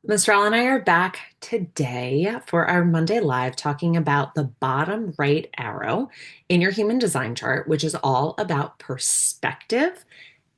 Mistral and I are back today for our Monday Live talking about the bottom right arrow in your human design chart, which is all about perspective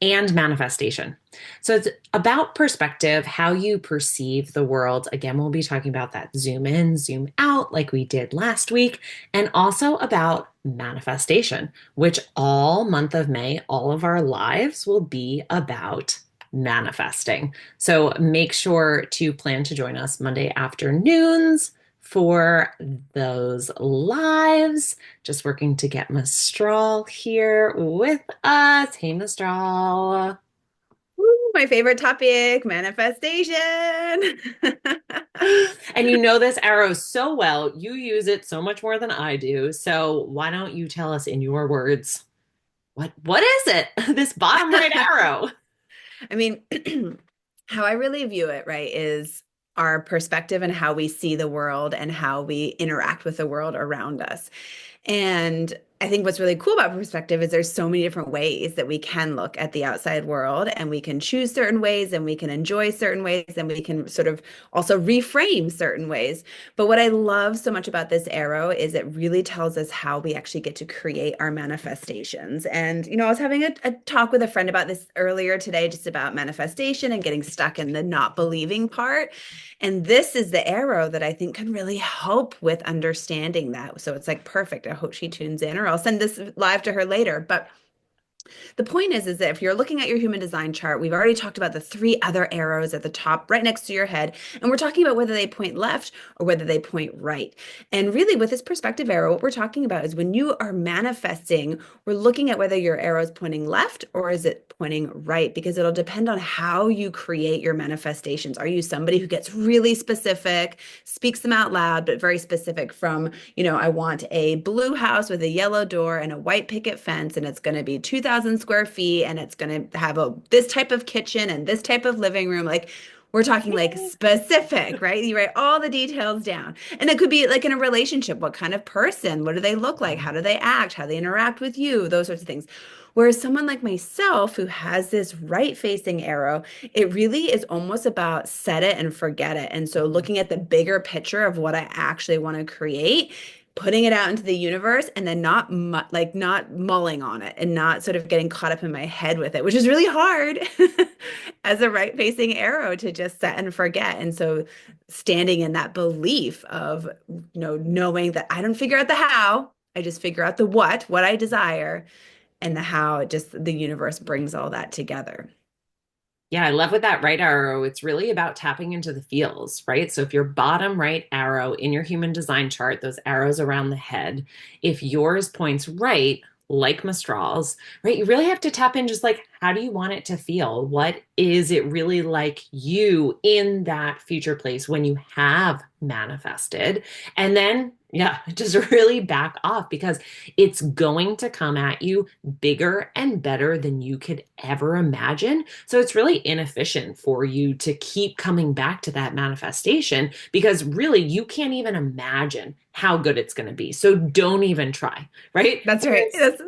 and manifestation. So it's about perspective, how you perceive the world. Again, we'll be talking about that zoom in, zoom out, like we did last week, and also about manifestation, which all month of May, all of our lives will be about manifesting. So make sure to plan to join us Monday afternoons for those lives. Just working to get Mistral here with us. Hey, Mistral. Woo, my favorite topic, manifestation. And you know this arrow so well. You use it so much more than I do. So why don't you tell us in your words, what is it? This bottom right arrow. I mean, how I really view it, right, is our perspective and how we see the world and how we interact with the world around us. And I think what's really cool about perspective is there's so many different ways that we can look at the outside world and we can choose certain ways and we can enjoy certain ways and we can sort of also reframe certain ways. But what I love so much about this arrow is it really tells us how we actually get to create our manifestations. And, I was having a talk with a friend about this earlier today, just about manifestation and getting stuck in the not believing part. And this is the arrow that I think can really help with understanding that. So it's like perfect. I hope she tunes in, or I'll send this live to her later. But the point is that if you're looking at your human design chart, we've already talked about the three other arrows at the top right next to your head. And we're talking about whether they point left or whether they point right. And really, with this perspective arrow, what we're talking about is when you are manifesting, we're looking at whether your arrow is pointing left or is it pointing right, because it'll depend on how you create your manifestations. Are you somebody who gets really specific, speaks them out loud, but very specific from, I want a blue house with a yellow door and a white picket fence, and it's going to be 2,000 square feet, and it's going to have this type of kitchen and this type of living room. Like, we're talking like specific, right? You write all the details down. And it could be like in a relationship, what kind of person? What do they look like? How do they act? How they interact with you? Those sorts of things. Whereas someone like myself who has this right facing arrow, it really is almost about set it and forget it. And so looking at the bigger picture of what I actually want to create, putting it out into the universe, and then not mulling on it and not sort of getting caught up in my head with it, which is really hard as a right facing arrow to just set and forget. And so standing in that belief of, knowing that I don't figure out the how, I just figure out the what I desire, and the how, it just the universe brings all that together. Yeah, I love with that right arrow. It's really about tapping into the feels, right? So if your bottom right arrow in your human design chart, those arrows around the head, if yours points right, like Mistral's, right, you really have to tap in just like, how do you want it to feel? What is it really like you in that future place when you have manifested? And then, yeah, just really back off because it's going to come at you bigger and better than you could ever imagine. So it's really inefficient for you to keep coming back to that manifestation because really you can't even imagine how good it's going to be. So don't even try, right? That's right. Whereas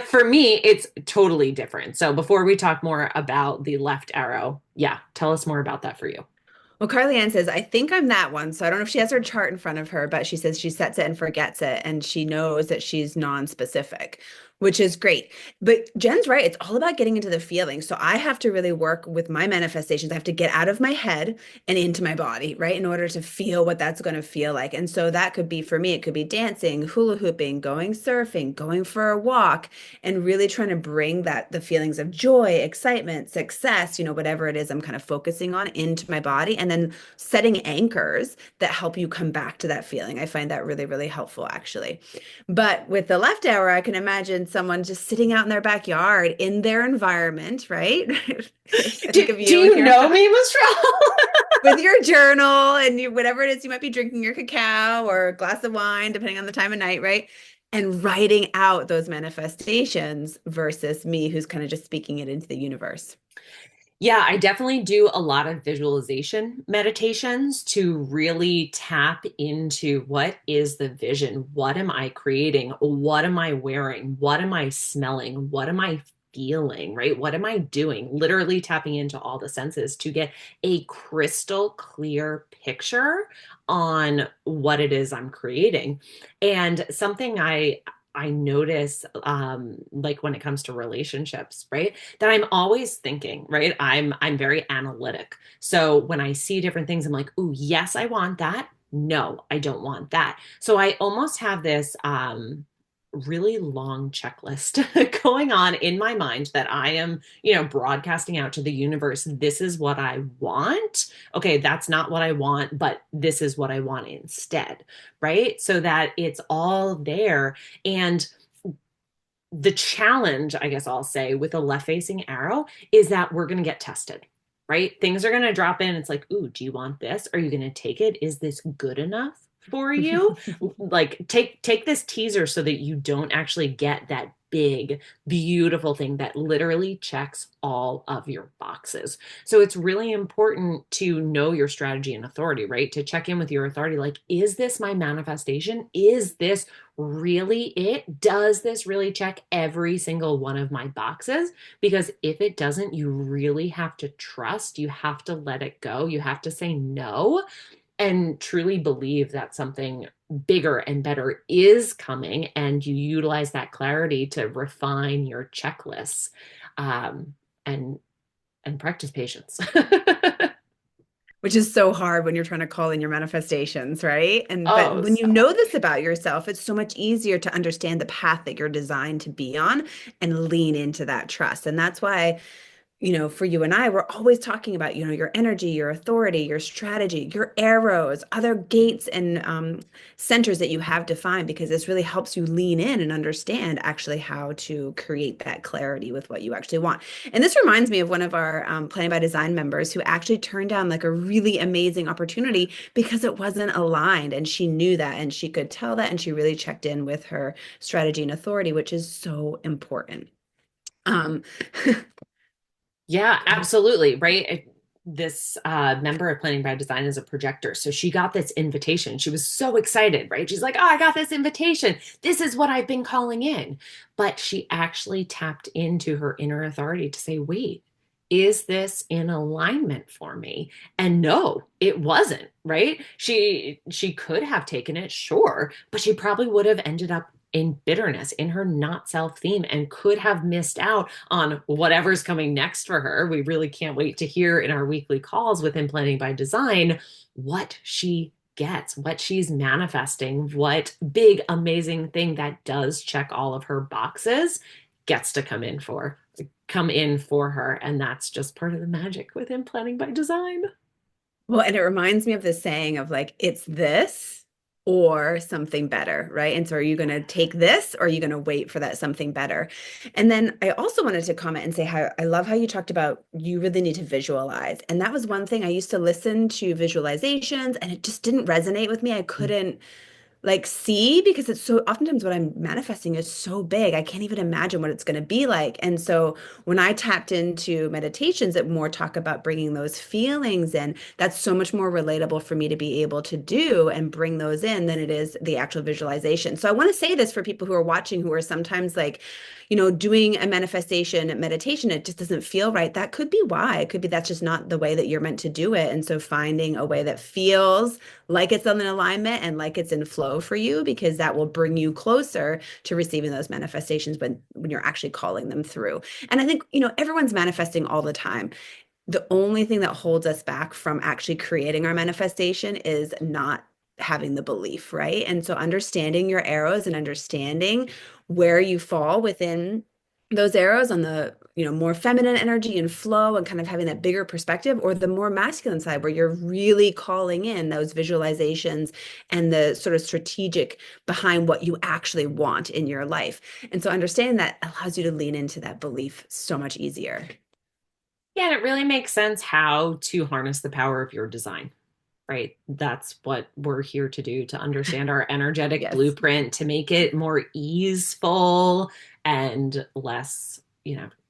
for me, it's totally different. So before we talk more about the left arrow, yeah, tell us more about that for you. Well, Carly Ann says, I think I'm that one. So I don't know if she has her chart in front of her, but she says she sets it and forgets it. And she knows that she's non-specific, which is great. But Jen's right. It's all about getting into the feeling. So I have to really work with my manifestations. I have to get out of my head and into my body, right? In order to feel what that's going to feel like. And so that could be for me, it could be dancing, hula hooping, going surfing, going for a walk, and really trying to bring the feelings of joy, excitement, success, whatever it is I'm kind of focusing on into my body. And then setting anchors that help you come back to that feeling. I find that really, really helpful, actually. But with the left arrow, I can imagine someone just sitting out in their backyard in their environment, right? I Do, think of do you with you your know me, Michelle? with your journal and whatever it is you might be drinking, your cacao or a glass of wine, depending on the time of night, right? And writing out those manifestations versus me, who's kind of just speaking it into the universe. Yeah, I definitely do a lot of visualization meditations to really tap into what is the vision? What am I creating? What am I wearing? What am I smelling? What am I feeling, right? What am I doing? Literally tapping into all the senses to get a crystal clear picture on what it is I'm creating. And something I notice, like when it comes to relationships, right? That I'm always thinking, right? I'm very analytic. So when I see different things, I'm like, "Ooh, yes, I want that. No, I don't want that." So I almost have this really long checklist going on in my mind that I am, broadcasting out to the universe. This is what I want. Okay, that's not what I want, but this is what I want instead, right? So that it's all there. And the challenge, I guess I'll say, with a left facing arrow is that we're going to get tested, right? Things are going to drop in. It's like, ooh, do you want this? Are you going to take it? Is this good enough for you? Like, take this teaser so that you don't actually get that big, beautiful thing that literally checks all of your boxes. So it's really important to know your strategy and authority, right? To check in with your authority. Like, is this my manifestation? Is this really it? Does this really check every single one of my boxes? Because if it doesn't, you really have to trust, you have to let it go, you have to say no, and truly believe that something bigger and better is coming. And you utilize that clarity to refine your checklists, um, and practice patience. Which is so hard when you're trying to call in your manifestations, right? And but Oh, when you so know hard. this about yourself, it's so much easier to understand the path that you're designed to be on and lean into that trust. And that's why, for you and I, we're always talking about, your energy, your authority, your strategy, your arrows, other gates and centers that you have defined, because this really helps you lean in and understand actually how to create that clarity with what you actually want. And this reminds me of one of our Planning by Design members who actually turned down like a really amazing opportunity because it wasn't aligned. And she knew that and she could tell that. And she really checked in with her strategy and authority, which is so important. Um, Yeah, absolutely. Right. This member of Planning by Design is a projector. So she got this invitation. She was so excited, right? She's like, oh, I got this invitation. This is what I've been calling in. But she actually tapped into her inner authority to say, wait, is this in alignment for me? And no, it wasn't, right? She could have taken it, sure, but she probably would have ended up in bitterness in her not self theme and could have missed out on whatever's coming next for her. We really can't wait to hear in our weekly calls within Planning by Design what she gets, what she's manifesting, what big, amazing thing that does check all of her boxes gets to come in for her. And that's just part of the magic within Planning by Design. Well, and it reminds me of the saying of like, it's this or something better, right? And so are you going to take this or are you going to wait for that something better? And then I also wanted to comment and say how I love how you talked about you really need to visualize. And that was one thing I used to listen to visualizations and it just didn't resonate with me. I couldn't like see because it's so oftentimes what I'm manifesting is so big. I can't even imagine what it's going to be like. And so when I tapped into meditations that more talk about bringing those feelings in, that's so much more relatable for me to be able to do and bring those in than it is the actual visualization. So I want to say this for people who are watching who are sometimes like, doing a manifestation meditation, it just doesn't feel right. That could be why. It could be that's just not the way that you're meant to do it. And so finding a way that feels like it's on an alignment and like it's in flow for you, because that will bring you closer to receiving those manifestations when you're actually calling them through. And I think, everyone's manifesting all the time. The only thing that holds us back from actually creating our manifestation is not having the belief, right? And so understanding your arrows and understanding where you fall within those arrows on the, more feminine energy and flow and kind of having that bigger perspective, or the more masculine side where you're really calling in those visualizations and the sort of strategic behind what you actually want in your life. And so understanding that allows you to lean into that belief so much easier. Yeah, and it really makes sense how to harness the power of your design, right? That's what we're here to do, to understand our energetic Yes. blueprint, to make it more easeful and less,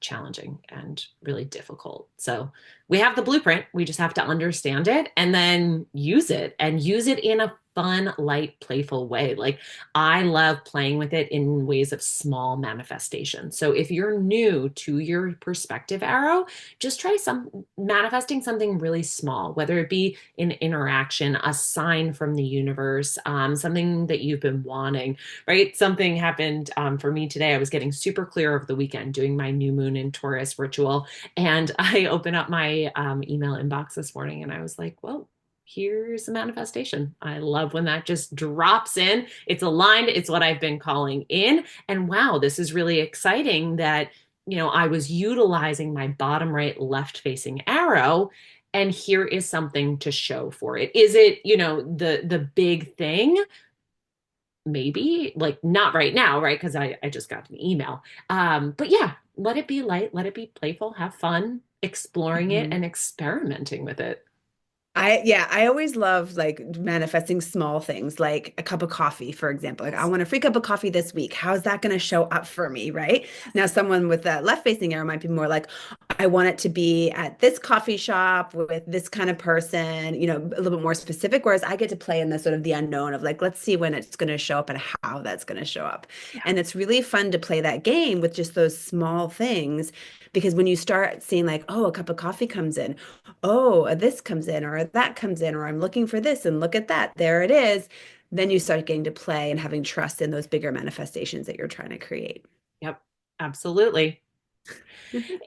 challenging and really difficult. So we have the blueprint. We just have to understand it and then use it in a fun, light, playful way. Like I love playing with it in ways of small manifestation. So if you're new to your perspective arrow, just try some manifesting something really small, whether it be an interaction, a sign from the universe, something that you've been wanting, right? Something happened for me today. I was getting super clear over the weekend doing my new moon in Taurus ritual. And I opened up my email inbox this morning and I was like, well, here's a manifestation. I love when that just drops in. It's aligned. It's what I've been calling in. And wow, this is really exciting that, I was utilizing my bottom right left facing arrow. And here is something to show for it. Is it, the big thing? Maybe like not right now, right? Because I just got an email. But yeah, let it be light, let it be playful, have fun exploring it Mhm. and experimenting with it. I always love like manifesting small things like a cup of coffee, for example. Like I Yes. want a free cup of coffee this week. How's that going to show up for me, right? Now, someone with that left facing arrow might be more like, I want it to be at this coffee shop with this kind of person, a little bit more specific. Whereas I get to play in the sort of the unknown of like, let's see when it's going to show up and how that's going to show up. Yeah. And it's really fun to play that game with just those small things because when you start seeing like, oh, a cup of coffee comes in, oh, this comes in or that comes in, or I'm looking for this and look at that. There it is. Then you start getting to play and having trust in those bigger manifestations that you're trying to create. Yep. Absolutely.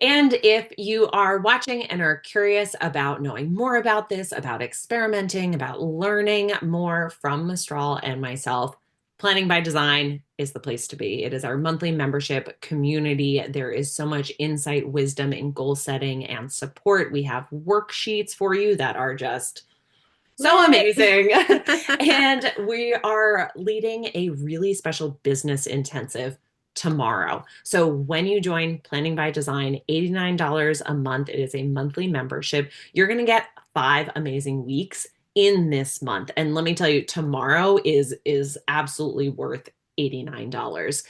And if you are watching and are curious about knowing more about this, about experimenting, about learning more from Mistral and myself, Planning by Design is the place to be. It is our monthly membership community. There is so much insight, wisdom, and goal setting and support. We have worksheets for you that are just so Yay! amazing. And we are leading a really special business intensive tomorrow. So when you join Planning by Design, $89 a month, it is a monthly membership. You're going to get 5 amazing weeks in this month. And let me tell you, tomorrow is absolutely worth $89.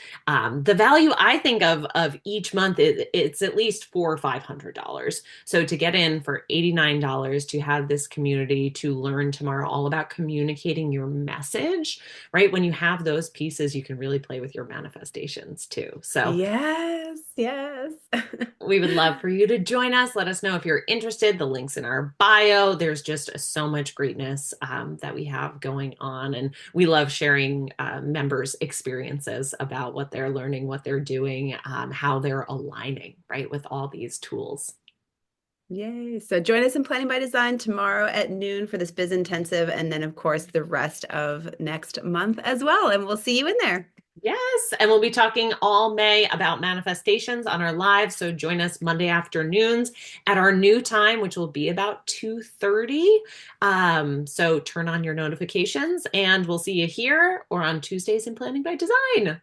The value I think of each month is it's at least $400 or $500. So to get in for $89 to have this community to learn tomorrow all about communicating your message, right? When you have those pieces, you can really play with your manifestations too. So Yes, yes. we would love for you to join us. Let us know if you're interested. The link's in our bio. There's just so much greatness that we have going on. And we love sharing members' experiences about what they're learning, what they're doing, how they're aligning, right, with all these tools. Yay. So join us in Planning by Design tomorrow at noon for this Biz Intensive, and then, of course, the rest of next month as well. And we'll see you in there. Yes, and we'll be talking all May about manifestations on our live. So join us Monday afternoons at our new time, which will be about 2:30. So turn on your notifications and we'll see you here or on Tuesdays in Planning by Design.